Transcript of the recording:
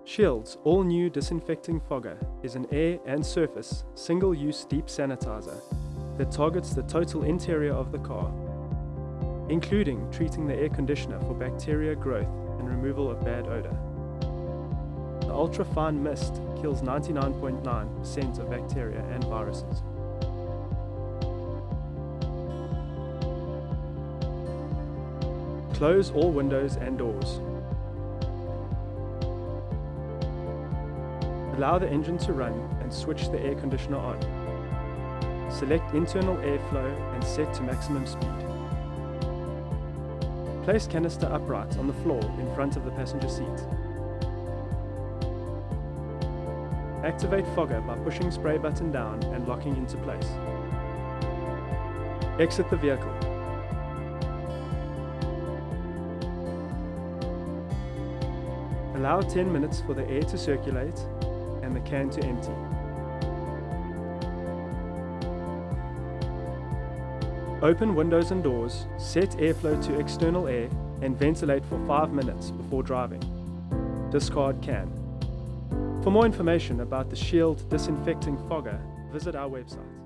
Shield's all-new Disinfecting Fogger is an air and surface single-use deep sanitizer that targets the total interior of the car, including treating the air conditioner for bacteria growth and removal of bad odor. The ultra-fine mist kills 99.9% of bacteria and viruses. Close all windows and doors. Allow the engine to run and switch the air conditioner on. Select internal airflow and set to maximum speed. Place canister upright on the floor in front of the passenger seat. Activate fogger by pushing spray button down and locking into place. Exit the vehicle. Allow 10 minutes for the air to circulate and the can to empty. Open windows and doors, set airflow to external air, and ventilate for 5 minutes before driving. Discard can. For more information about the Shield Disinfecting Fogger, visit our website.